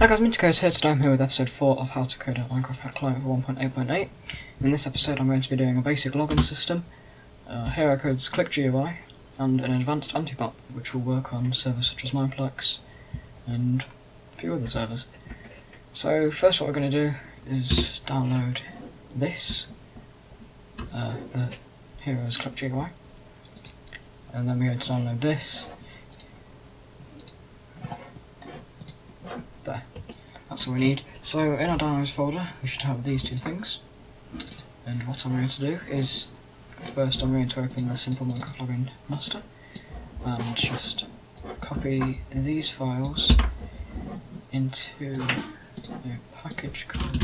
Hi guys, MintyCodes here. Today I'm here with episode 4 of how to code a Minecraft hack client for 1.8.8. In this episode I'm going to be doing a basic login system, hero codes ClickGUI, and an advanced AntiBot, which will work on servers such as Mineplex and a few other servers. So first what we're going to do is download this, the hero's ClickGUI, and then we're going to download this. There. That's all we need. So in our downloads folder we should have these two things, and what I'm going to do is first I'm going to open the simple Minecraft login master and just copy these files into a package called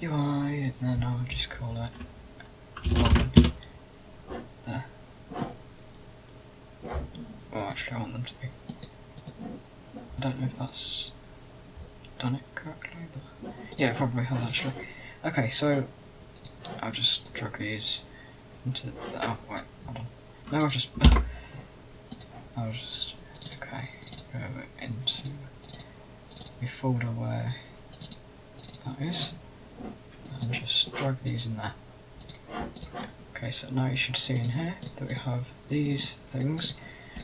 UI, and then I'll just call it login. There. Well, actually I want them to be, I don't know if that's done it correctly, but yeah, it probably has actually. Okay, so I'll just drag these into the, oh wait, hold on. No, I'll just okay, go into the folder where that is, and just drag these in there. Okay, so now you should see in here that we have these things,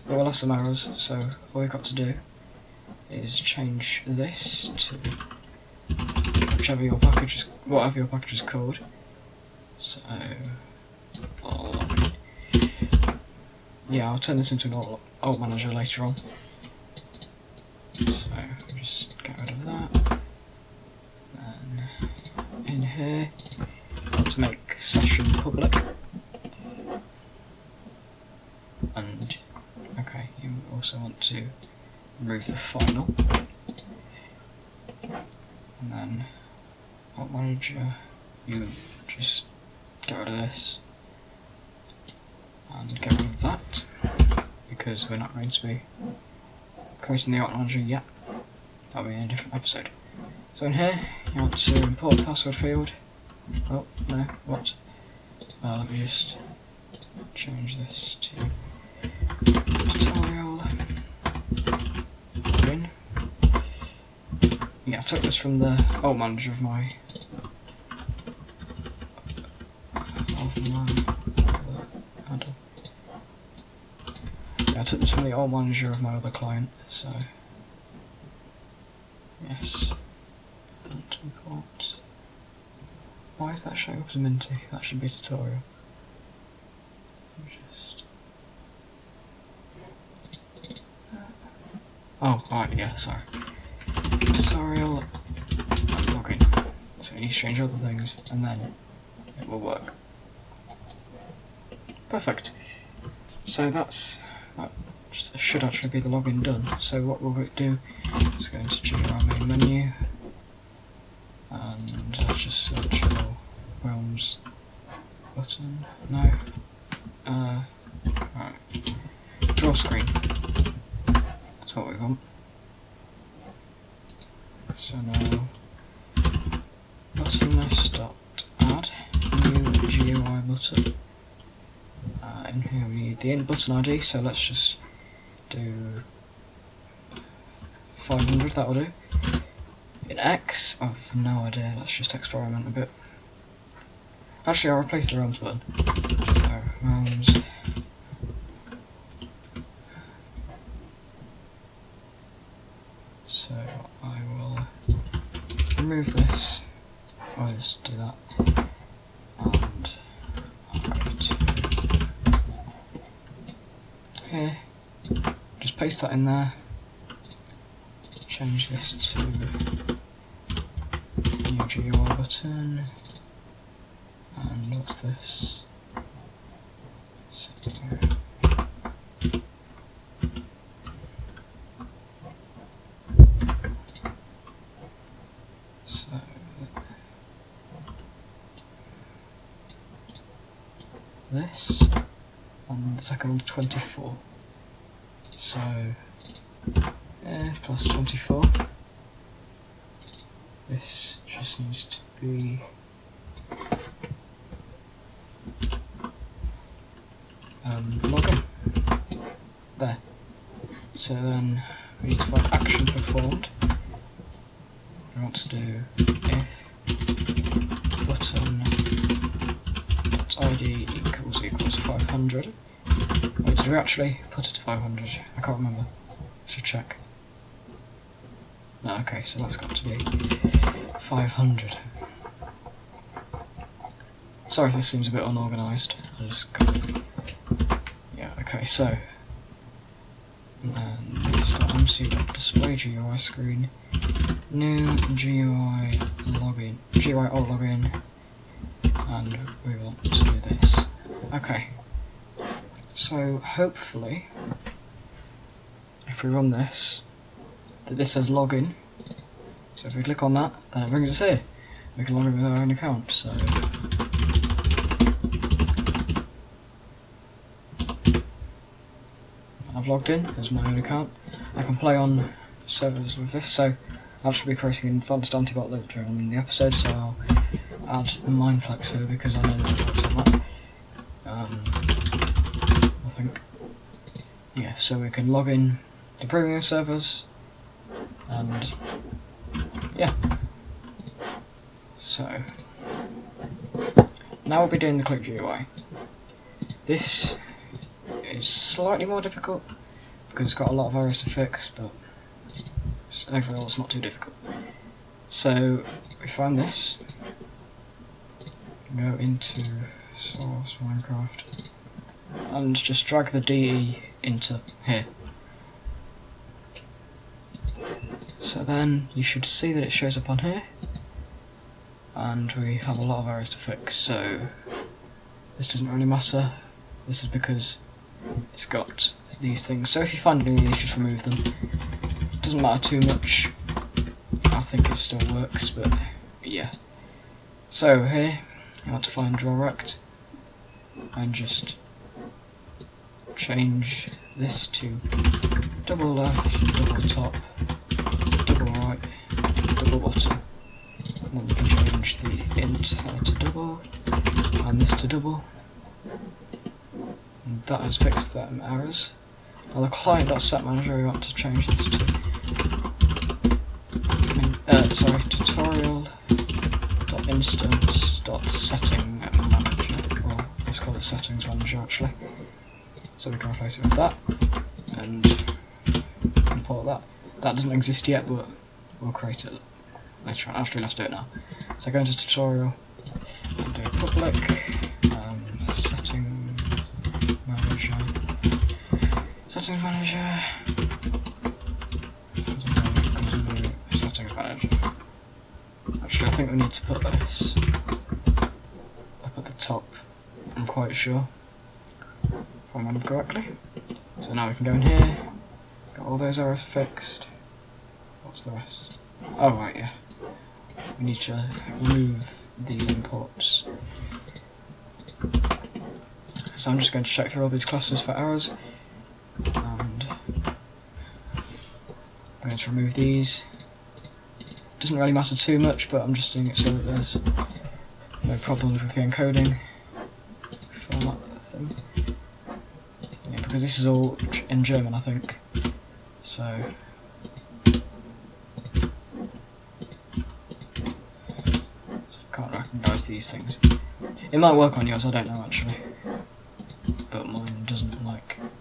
but we'll have some errors, so all we've got to do is change this to whatever your package is called. So yeah, I'll turn this into an alt manager later on. So just get rid of that. Then in here, let's make session public. And okay, you also want to remove the final, and then alt manager, you just get rid of this and get rid of that, because we're not going to be creating the alt manager yet. That'll be in a different episode. So in here you want to import password field. Oh no, what? Let me just change this to tutorial. Yeah, I took this from the alt manager of my I took this from the alt manager of my other client, so yes. Import. Why is that showing up as Minty? That should be tutorial. Oh, right, yeah, sorry. Tutorial and login. So you need to change other things, and then it will work. Perfect. So that should actually be the login done. So what we'll do is go into our main menu, and let's just search for realms button. No. Right. Draw screen. That's what we want. So now button list dot add new GUI button. In here we need the in button ID, so let's just do 500, that'll do. In X, I've no idea, let's just experiment a bit. Actually I'll replace the realms button. So realms. So I will remove this, I'll just do that, and I'll go to here, just paste that in there, change this to new GUI button, and what's this? So this, and the second one 24. So plus 24. This just needs to be login. There. So then we need to find action performed. want to do if button.id equals 500. Wait, did we actually put it to 500? I can't remember. Should check. No, okay, so that's got to be 500. Sorry if this seems a bit unorganised. I just got... Yeah, okay, so... And display GUI screen. New GUI login. GUI alt login. And we want to do this. Okay. So hopefully, if we run this, that this says login. So if we click on that, then it brings us here. We can log in with our own account. So I've logged in as my own account. I can play on servers with this. So I'll actually be creating an advanced AntiBot later on in the episode. So I'll add Mineplex here because I know that it works on that. I think. Yeah, so we can log in to premium servers, and yeah. So now we'll be doing the ClickGUI. This is slightly more difficult because it's got a lot of errors to fix, but overall it's not too difficult. So we find this, go into source Minecraft, and just drag the DE into here. So then you should see that it shows up on here, and we have a lot of errors to fix. So this doesn't really matter. This is because it's got these things. So if you find any of these, just remove them. It doesn't matter too much. I think it still works, but yeah. So here you want to find draw rect and just change this to double left, double top, double right, double bottom. And then you can change the int here to double and this to double. And that has fixed them errors. Now the client.setManager, we want to change this to tutorial.instance.settingManager. Well, let's call it settings manager actually. So we can replace it with that and import that. That doesn't exist yet, but we'll create it later on. Actually, let's do it now. So go into tutorial and do public settings manager. Settings manager. Settings manager. Actually, I think we need to put this up at the top. I'm quite sure. If I remember correctly. So now we can go in here. Got all those errors fixed. What's the rest? Oh right, yeah. We need to remove these imports. So I'm just going to check through all these classes for errors, and I'm going to remove these. Doesn't really matter too much, but I'm just doing it so that there's no problems with the encoding format thing. Yeah, because this is all in German, I think. So can't recognise these things. It might work on yours, I don't know actually. But mine doesn't like them.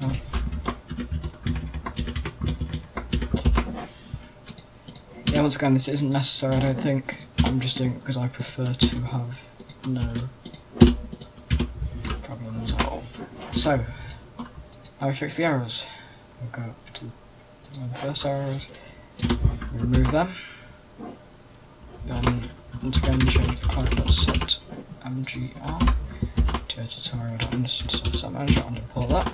Oh. Yeah, once again, this isn't necessary, I don't think. I'm just doing it because I prefer to have no problems at all. So, how we fix the errors? We'll go up to the first errors, we remove them, then once again change the client.setMGR to tutorial.instance.setManager and import that.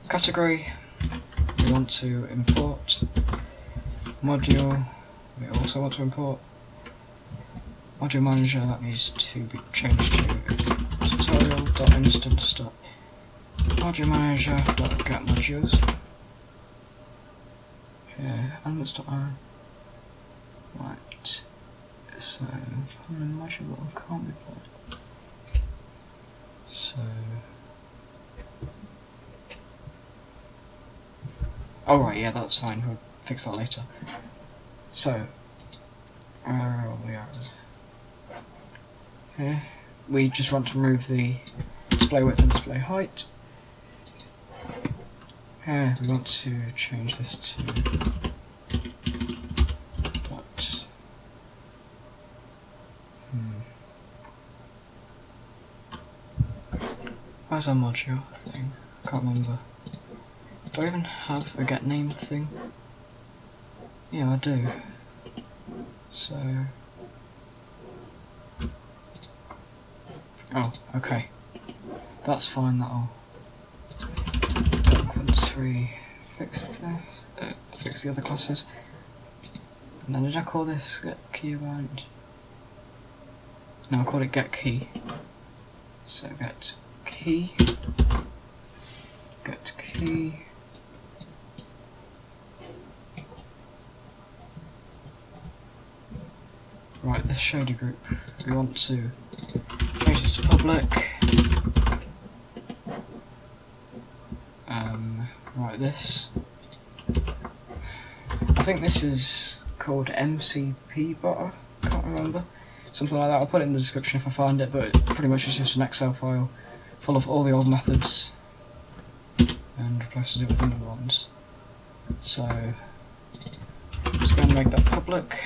Category, we want to import. Module, we also want to import. Module manager, that needs to be changed to tutorial.instance.modulemanager.getModules. Yeah, elements.r. Right. So, module can't be played. So, oh right, yeah, that's fine. We'll fix that later. So, where are all the arrows? Here, we just want to remove the display width and display height. Here, we want to change this to dot. Where's our module thing? I can't remember. Do I even have a get name thing? Yeah, I do. So... oh, okay. That's fine, that'll... once we fix this, fix the other classes. And then did I call this get key event? No, I called it get key. So get key, get key, right, this shady group, we want to change this to public, right, this, I think this is called MCP can't remember, something like that. I'll put it in the description if I find it, but pretty much it's just an Excel file full of all the old methods and replaces it with the new ones. So I'm just going to make that public.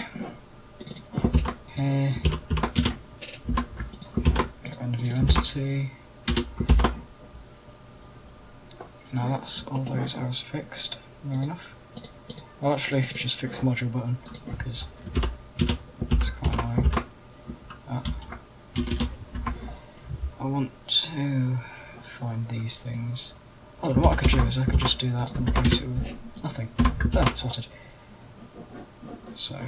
Here, get rid of view entity. Now that's all those errors fixed. Near enough. I'll actually just fix the module button because it's quite annoying. I want to find these things. Oh, what I could do is I could just do that and replace it with nothing. There, sorted. So,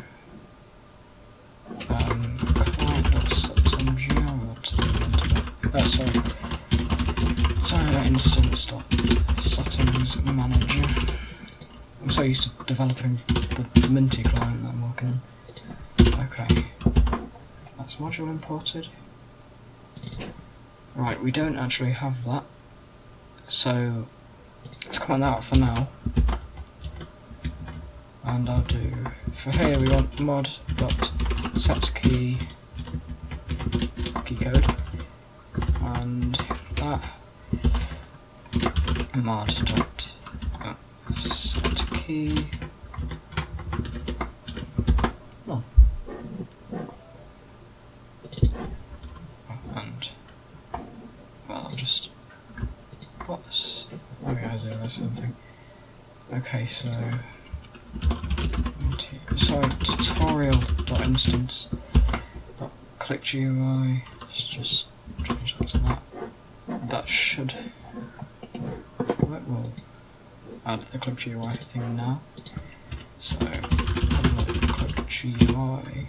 sorry, instance.settings manager. I'm so used to developing the Minty client that I'm working on. Okay, that's module imported. Right, we don't actually have that, so let's comment that out for now. And I'll do, for here we want mod.setKey code, and that mod.setKey none. And well, I'll just what's something. Okay, so tutorial.instance.ClickGUI. Let's just change that to that. That should. We'll add the ClickGUI thing now. So ClickGUI.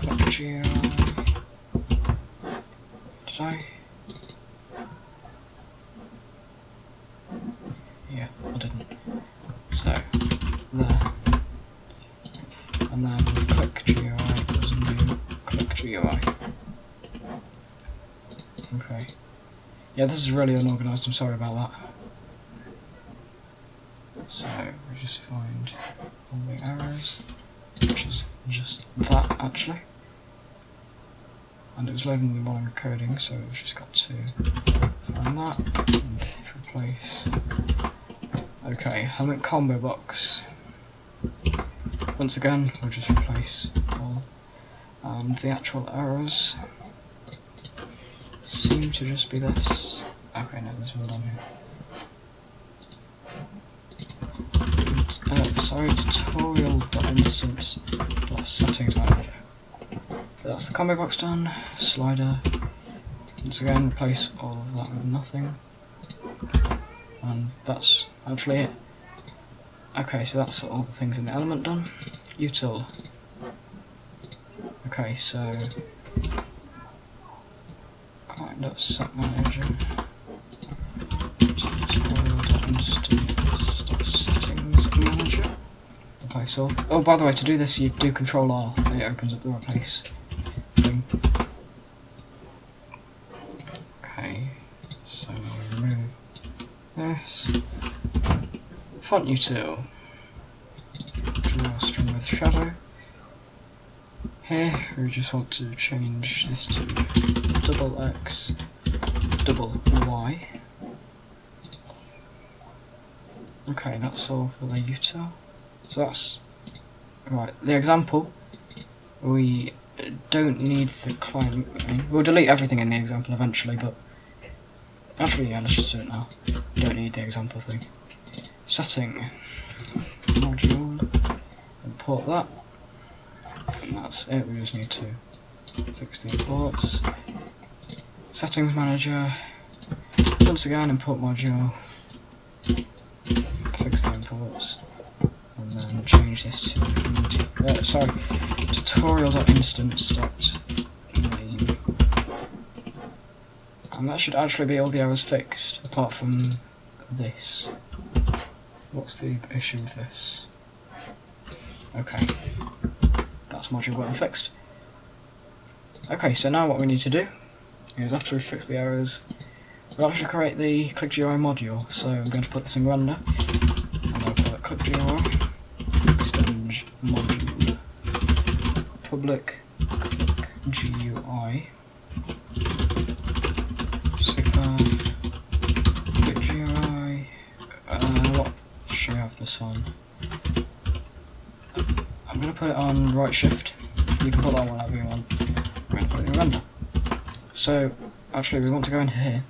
ClickGUI. Did I? Yeah, I didn't. So there. And then ClickGUI equals new ClickGUI. Okay. Yeah, this is really unorganised, I'm sorry about that. So, we just find all the errors, which is just that actually. And it was loading the one encoding, so we've just got to find that and replace. Okay, helmet combo box. Once again, we'll just replace all. And the actual errors seem to just be this. Okay, no, there's one down here. Sorry, tutorial.instance.settings manager. That's the combo box done. Slider. Once again, replace all of that with nothing. And that's actually it. Okay, so that's all the things in the element done. Util. Okay, so set manager. Tutorial.instance.settings manager. replace all. Oh, by the way, to do this, you do Control R, and it opens up the replace thing. Okay, so now we remove this. Font util. Draw a string with shadow. Here, we just want to change this to XX, Y. Okay, that's all for the util. So that's right. The example, we don't need the client. We'll delete everything in the example eventually, but actually, yeah, let's just do it now. We don't need the example thing. Setting module, import that, and that's it. We just need to fix the imports. Settings manager. Once again, import module. Fix the imports, and then change this to tutorial.instance.name, and that should actually be all the errors fixed, apart from this. What's the issue with this? Okay, that's module button fixed. Okay, so now what we need to do is, after we fix the errors, we'll actually create the ClickGUI module. So I'm going to put this in render, and I'll put ClickGUI extend module public ClickGUI super ClickGUI. What should we have this on? I'm going to put it on right shift. You can put that on whenever you want. I'm going to put it in render. So actually, we want to go in here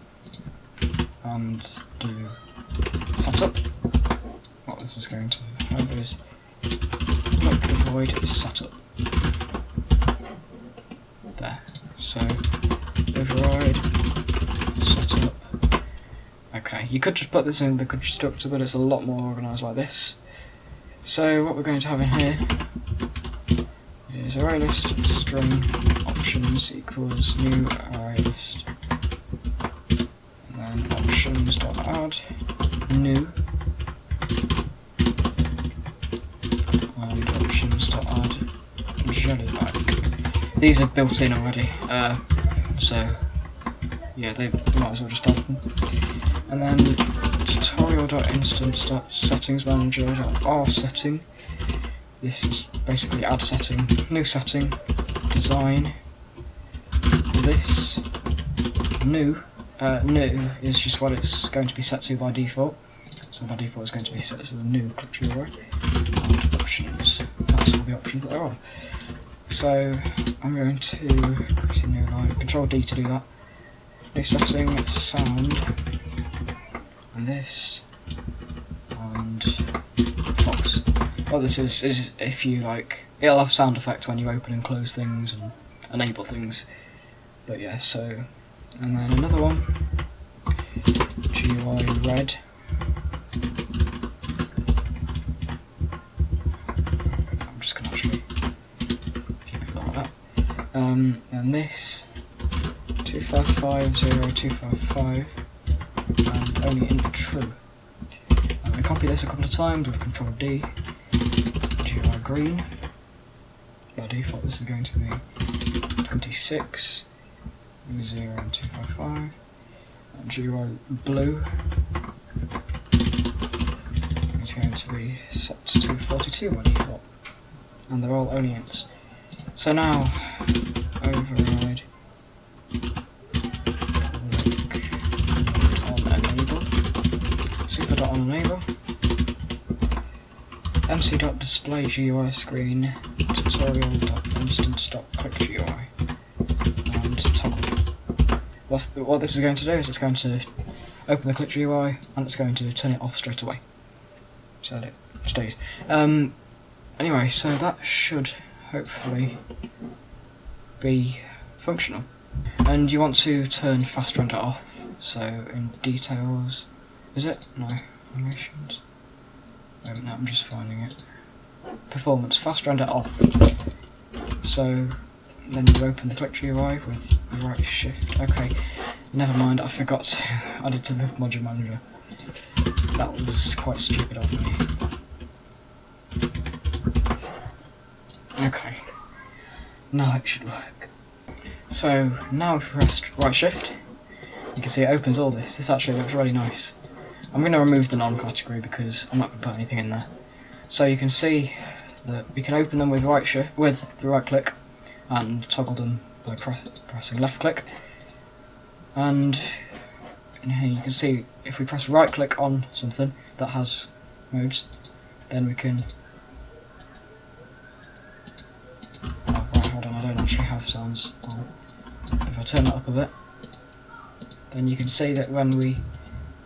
and do setup. What this is going to have is void setup. There. So override setup. Okay, you could just put this in the constructor, but it's a lot more organised like this. So what we're going to have in here is array list string options equals new array list. Options.add new and options.add jellylike. These are built in already, so yeah, they might as well just add them. And then tutorial.instance.settingsmanager.rsetting. This is basically add setting, new setting, design. This new is just what it's going to be set to by default. So by default it's going to be set to the new ClickGUI and options. That's all the options that there are. So I'm going to create a new line, Control D to do that. New setting, sound, and this, and Fox. What this is if you like, it'll have sound effect when you open and close things and enable things. But yeah, so. And then another one, GUI red. I'm just going to actually keep it like that. And this, 2550255, and only in true. I'm going to copy this a couple of times with Control D, GUI green. By default this is going to be 26. 0 and 255, and GUI blue is going to be set to 42 by default, and they're all only ints. So now, override on-enable, super.onEnable, mc.display GUI screen, tutorial.instance.clickGUI. What this is going to do is it's going to open the ClickGUI and it's going to turn it off straight away, so that it stays. Anyway, so that should hopefully be functional. And you want to turn fast render off, so in details, is it? No, animations. Wait, no, I'm just finding it. Performance, fast render off. So then you open the ClickGUI with right shift. Okay, never mind, I forgot to add it to the module manager. That was quite stupid of me. Okay, now it should work. So now if we press right shift, you can see it opens all this. This actually looks really nice. I'm going to remove the non-category because I'm not going to put anything in there. So you can see that we can open them with right shift, with the right click, and toggle them by pressing left click. And in here you can see if we press right click on something that has modes, then we can... Oh, right, hold on, I don't actually have sounds on. If I turn that up a bit, then you can see that when we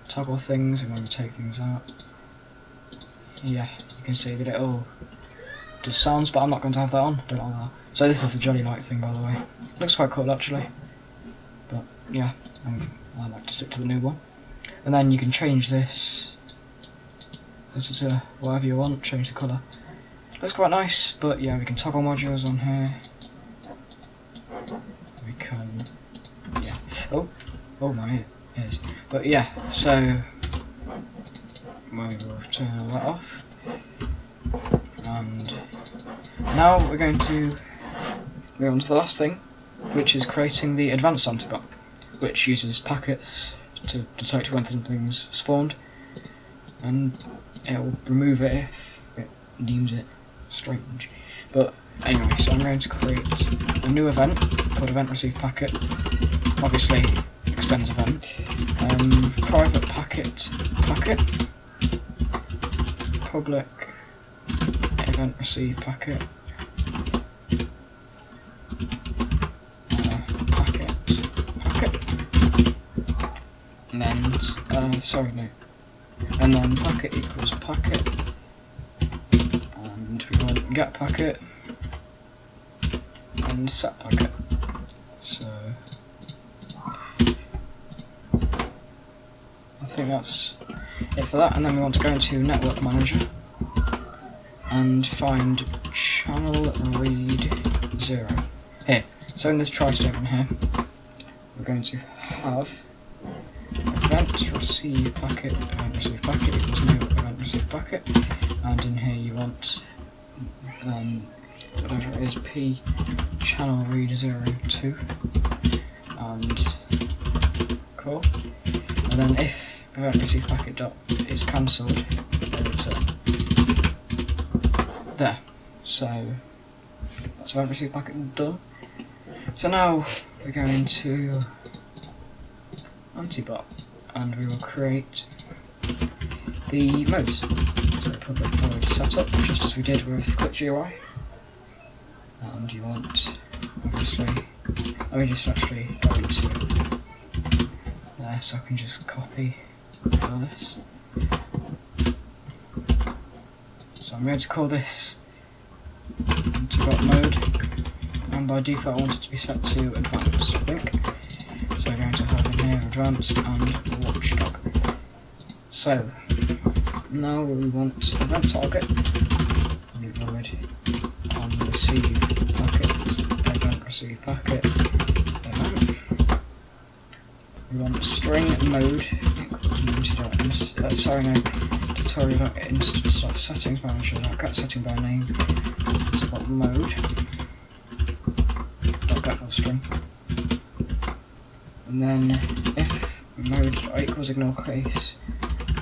toggle things and when we take things out, yeah, you can see that it all does sounds, but I'm not going to have that on, don't like that. So this is the jelly light thing, by the way. Looks quite cool actually, but yeah, I like to stick to the new one. And then you can change this to whatever you want, change the colour. Looks quite nice, but yeah, we can toggle modules on here. We can, yeah, oh my ears. But yeah, so we will turn that off. And now we're going to move on to the last thing, which is creating the advanced AntiBot, which uses packets to detect when something's spawned, and it will remove it if it deems it strange. But anyway, so I'm going to create a new event called event receive packet. Obviously, expense event. Private packet, public event receive packet, packet, and then sorry, no, and then packet equals packet, and we want get packet and set packet. So I think that's it for that, and then we want to go into Network Manager and find channel read 0 here. So in this try statement here, we're going to have event receive packet equals new event receive packet, and in here you want whatever it is, p channel read 02, and cool. And then if event receive packet dot is cancelled, then return. There. So that's event receive packet done. So now we're going to AntiBot, and we will create the modes. So public void setup, just as we did with ClickGUI. And you want, obviously, let me just actually go into there so I can just copy all this. So I'm going to call this AntiBot mode, and by default I want it to be set to advanced, I think. So we're going to have in here advanced and watchdog. So now we want event target, void on receive packet, event receive packet, event. We want string mode equals tutorial.instance.settings manager, get setting by name, AntiBot mode, .get for string. And then if mode equals ignore case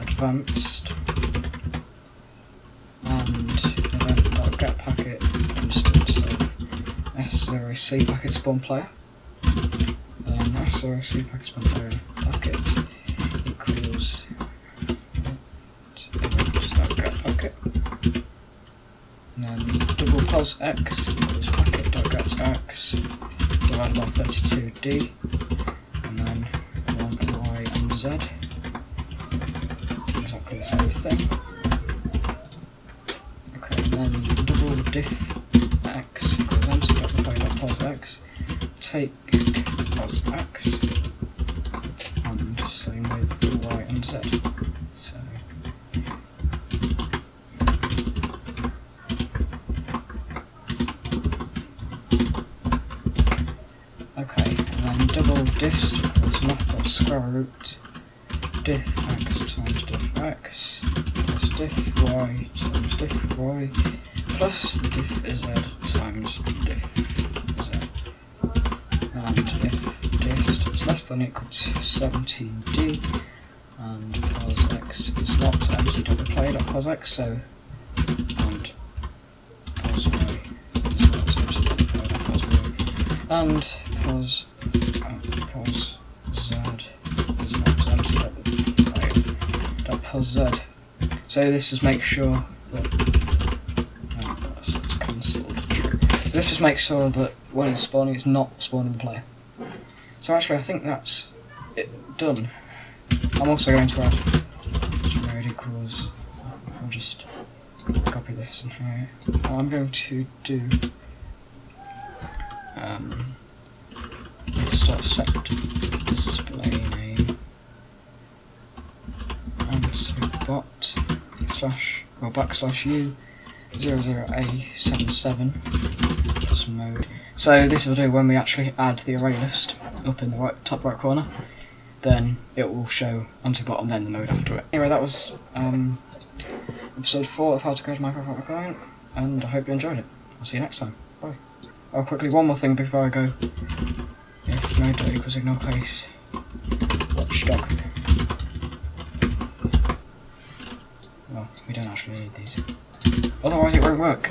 advanced and event.get packet instance of S0C packet spawn player, then S0C packet spawn player packet equals event.get packet, and then double pos x equals packet.get x divided by 32d, and then y and z, exactly the same thing. Okay, and then double diff x equals empty.play.pos x, take pos x, and same with y and z. So okay, and then double dist equals math.square root diff x times diff x plus diff y times diff y plus diff z then equal to 17d, and pos x is not empty.play.posx, so and pos y is not empty.play.posy, and pos z is not empty.play.posz. So this just makes sure that it's cancelled. So this just makes sure that when it's spawning, it's not spawning the player. So actually, I think that's it done. I'm also going to add mode equals. I'll just copy this in here. I'm going to do set display name AntiBot /u 00a77 plus mode. So this will do when we actually add the array list up in the top right corner. Then it will show AntiBot and then the mode after it. Anyway, that was episode 4 of How to Code Minecraft at Client, and I hope you enjoyed it. I'll see you next time. Bye. Oh, quickly, one more thing before I go. If mode equals ignore case watchdog. Well, we don't actually need these. Otherwise it won't work.